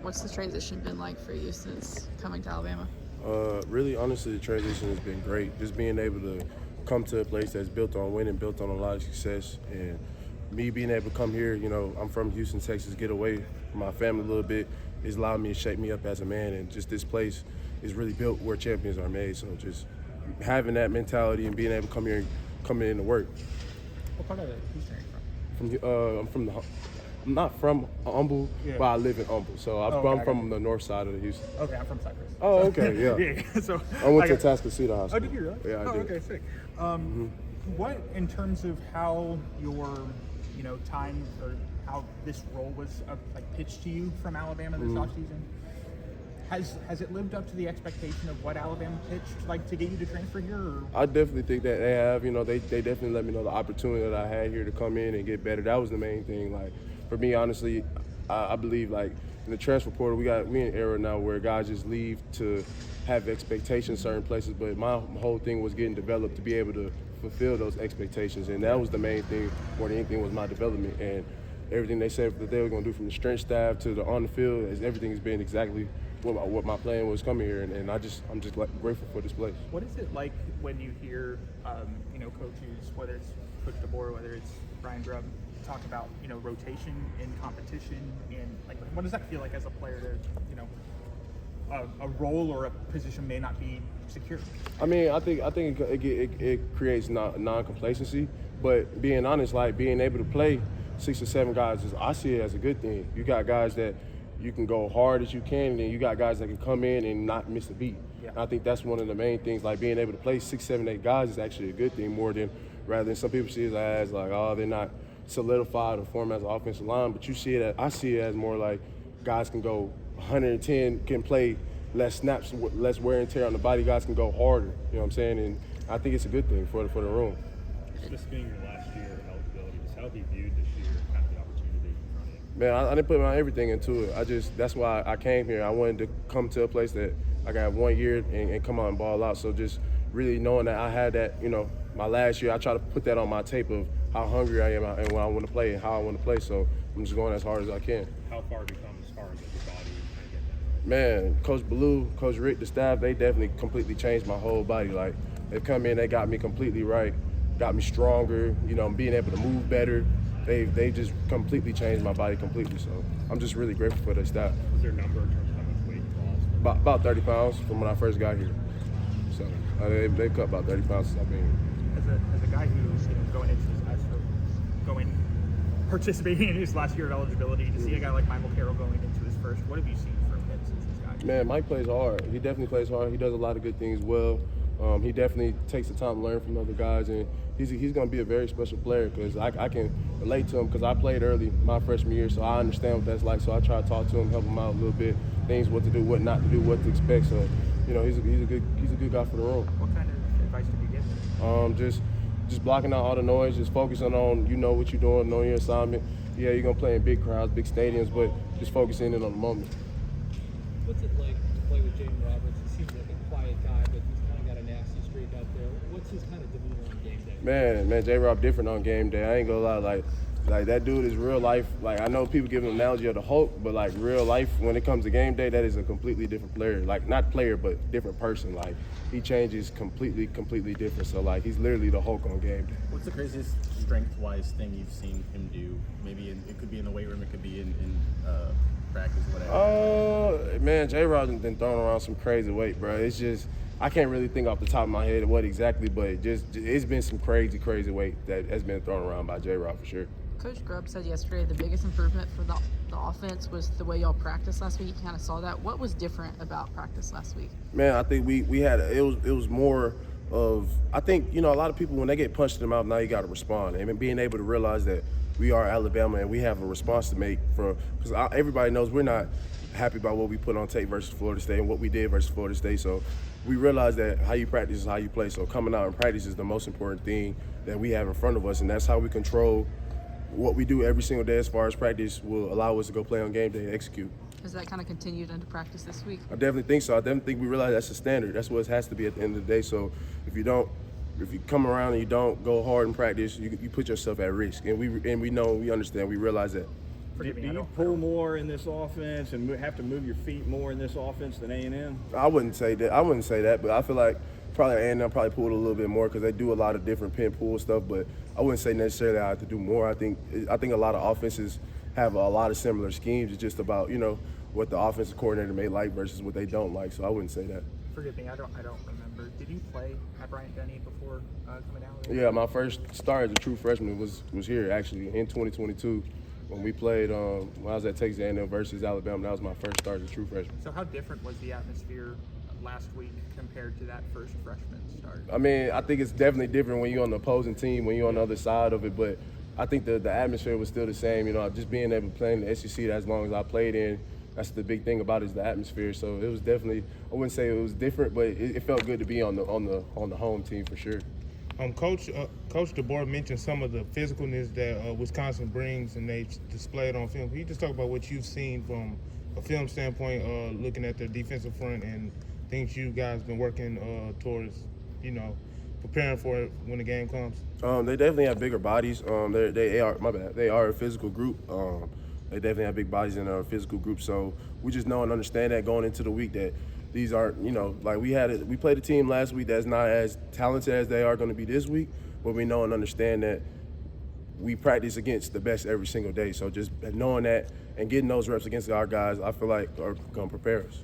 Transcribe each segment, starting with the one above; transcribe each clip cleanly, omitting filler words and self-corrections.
What's the transition been like for you since coming to Alabama? Really, honestly, the transition has been great. Just being able to come to a place that's built on winning, built on a lot of success, and me being able to come here, I'm from Houston, Texas, get away from my family a little bit, has allowed me to shape me up as a man, and just this place is really built where champions are made. So just having that mentality and being able to come here and come in to work. What part of Houston are you I'm not from Humble, Yeah. but I live in Humble. So I'm okay, from the north side of the Houston. from? Okay, I'm from Cypress. Oh, okay, yeah. Yeah. So I went to Tascasita High School. Oh, did you really? Yeah, I did. Okay, sick. What, in terms of how your, time or how this role was pitched to you from Alabama this offseason, has it lived up to the expectation of what Alabama pitched, to get you to transfer here? Or? I definitely think that they have. They definitely let me know the opportunity that I had here to come in and get better. That was the main thing. For me, honestly, I believe in the transfer portal, we in an era now where guys just leave to have expectations certain places. But my whole thing was getting developed to be able to fulfill those expectations, and that was the main thing more than anything was my development. And everything they said that they were going to do from the strength staff to the on the field, everything has been exactly what my plan was coming here, and I'm just grateful for this place. What is it like when you hear, coaches, whether it's Coach DeBoer, whether it's Brian Grubb, talk about, rotation in competition, and what does that feel like as a player to, a role or a position may not be secure? I mean, I think it creates non-complacency, but being honest, being able to play 6 or 7 guys, I see it as a good thing. You got guys that you can go hard as you can, and then you got guys that can come in and not miss a beat. Yeah. I think that's one of the main things. Being able to play 6, 7, 8 guys is actually a good thing rather than some people see it as they're not solidified or formed as an offensive line. But I see it as more guys can go 110, can play less snaps, less wear and tear on the body. Guys can go harder. You know what I'm saying? And I think it's a good thing for the room. Just being your last year of eligibility, just how have you viewed this year, kind of the opportunity in front of you? Man, I didn't put my everything into it. That's why I came here. I wanted to come to a place that I got 1 year and come out and ball out. So just really knowing that I had that, my last year, I try to put that on my tape of how hungry I am and when I want to play and how I want to play. So I'm just going as hard as I can. How far have you come as far as your body and getting that right? Man, Coach Ballou, Coach Rick, the staff, they definitely completely changed my whole body. They come in, they got me completely right, got me stronger, being able to move better. They just completely changed my body completely. So I'm just really grateful for their staff. Was there a number in terms of how much weight you lost? About 30 pounds from when I first got here. So they cut about 30 pounds since I've been here. As a guy who's participating in his last year of eligibility, to see a guy like Michael Carroll going into his first, what have you seen from him since he's got here? Man, Mike plays hard. He definitely plays hard. He does a lot of good things well. He definitely takes the time to learn from other guys, and he's going to be a very special player because I can relate to him because I played early my freshman year, so I understand what that's like. So I try to talk to him, help him out a little bit, things what to do, what not to do, what to expect. So he's a good guy for the room. What kind of advice did you give him? Just blocking out all the noise, just focusing on what you're doing, knowing your assignment. Yeah, you're gonna play in big crowds, big stadiums, but just focusing in on the moment. What's it like to play with James Roberts? He seems like a quiet guy, but he's kind of got a nasty streak out there. What's his kind of demeanor on game day? Man, J-Rob different on game day. I ain't gonna lie, like that dude is real life. I know people give him an analogy of the Hulk, but real life, when it comes to game day, that is a completely different player. Not player, but different person. He changes completely different. So he's literally the Hulk on game day. What's the craziest strength-wise thing you've seen him do? Maybe it could be in the weight room, it could be in practice, whatever. Man, J-Rob's been throwing around some crazy weight, bro. It's just I can't really think off the top of my head what exactly, but it's been some crazy weight that has been thrown around by J-Rob for sure. Coach Grubb said yesterday the biggest improvement for the offense was the way y'all practiced last week. You kind of saw that. What was different about practice last week? Man, I think we had it was more of, I think a lot of people when they get punched in the mouth, now you got to respond, and being able to realize that we are Alabama and we have a response to make because everybody knows we're not happy about what we put on tape versus Florida State and what we did versus Florida State. So we realize that how you practice is how you play. So coming out and practice is the most important thing that we have in front of us, and that's how we control what we do every single day as far as practice will allow us to go play on game day and execute. Has that kind of continued into practice this week? I definitely think so. I definitely think we realize that's the standard. That's what it has to be at the end of the day. So if you come around and you don't go hard in practice, you put yourself at risk. And we know, we understand, we realize that. Forgive Do me, I you don't- pull more in this offense and have to move your feet more in this offense than A&M? I wouldn't say that, but I feel like probably A&M probably pulled a little bit more because they do a lot of different pin pull stuff. But I wouldn't say necessarily I have to do more. I think a lot of offenses have a lot of similar schemes. It's just about what the offensive coordinator may like versus what they don't like. So I wouldn't say that. Forgive me, I don't remember. Did you play at Bryant-Denny before coming down there? Yeah, my first start as a true freshman was here actually in 2022 when we played when I was at Texas A&M versus Alabama. That was my first start as a true freshman. So how different was the atmosphere last week compared to that first freshman start? I mean, I think it's definitely different when you're on the opposing team, when you're on the other side of it, but I think the atmosphere was still the same. Just being able to play in the SEC as long as I played in, that's the big thing about it, is the atmosphere. So it was definitely, I wouldn't say it was different, but it felt good to be on the home team for sure. Coach DeBoer mentioned some of the physicalness that Wisconsin brings, and they displayed on film. Can you just talk about what you've seen from a film standpoint, looking at the defensive front and things you guys been working towards, preparing for it when the game comes? They definitely have bigger bodies. They are a physical group. They definitely have big bodies in our physical group. So we just know and understand that going into the week that these aren't, like we played a team last week that's not as talented as they are going to be this week, but we know and understand that we practice against the best every single day. So just knowing that and getting those reps against our guys, I feel like are going to prepare us.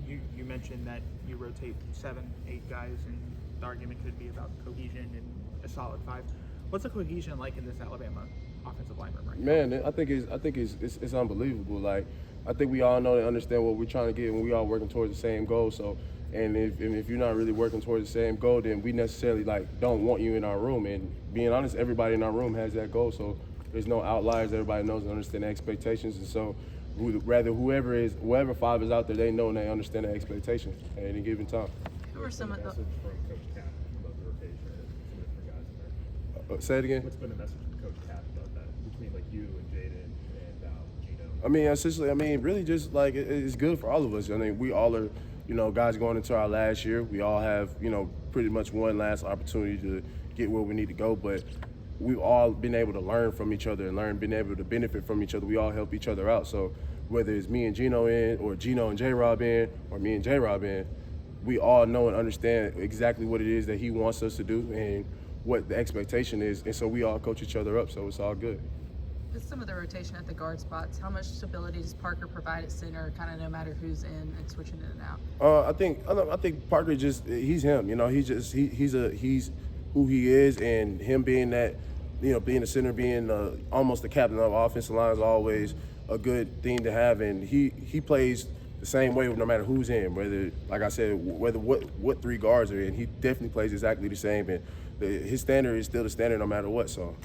You mentioned that you rotate 7, 8 guys, and the argument could be about cohesion and a solid 5. What's the cohesion like in this Alabama offensive line room right now? Man, I think it's unbelievable. Like, I think we all know and understand what we're trying to get, and we all working towards the same goal. So, and if you're not really working towards the same goal, then we necessarily don't want you in our room. And being honest, everybody in our room has that goal. So there's no outliers. Everybody knows and understands the expectations, and so whoever 5 is out there, they know and they understand the expectations at any given time. Who are some of the Message from Coach Cap about the rotation and some different guys in there. Say it again. What's been the message from Coach Cap about that between you and Jaden and Gino? I mean, essentially, really just it's good for all of us. I mean, we all are, guys going into our last year. We all have, pretty much one last opportunity to get where we need to go. But we've all been able to learn from each other and been able to benefit from each other. We all help each other out. So whether it's me and Gino in, or Gino and J-Rob in, or me and J-Rob in, we all know and understand exactly what it is that he wants us to do and what the expectation is. And so we all coach each other up, so it's all good. with some of the rotation at the guard spots, how much stability does Parker provide at center, kind of no matter who's in and switching in and out? I think Parker he's him. He's who he is, and him being that, being a center, being almost the captain of offensive line is always a good thing to have, and he plays the same way no matter who's in. Whether, like I said, what 3 guards are in, he definitely plays exactly the same, and his standard is still the standard no matter what. So.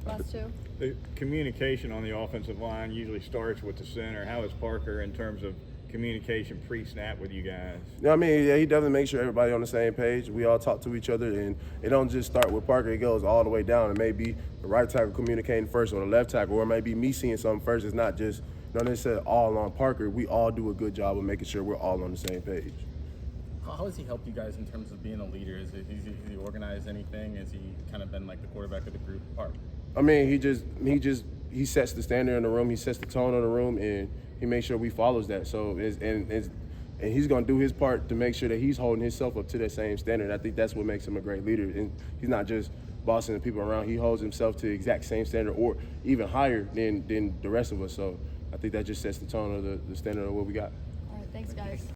Last 2. The communication on the offensive line usually starts with the center. How is Parker in terms of communication pre-snap with you guys? Yeah, he definitely makes sure everybody on the same page. We all talk to each other, and it don't just start with Parker. It goes all the way down. It may be the right tackle communicating first, or the left tackle, or it may be me seeing something first. It's not just necessarily all on Parker. We all do a good job of making sure we're all on the same page. How has he helped you guys in terms of being a leader? Has he organized anything? Has he kind of been like the quarterback of the group? He sets the standard in the room. He sets the tone of the room, and he makes sure we follows that. So and he's gonna do his part to make sure that he's holding himself up to that same standard. I think that's what makes him a great leader. And he's not just bossing the people around. He holds himself to the exact same standard, or even higher than the rest of us. So I think that just sets the tone of the standard of what we got. All right, thanks, guys.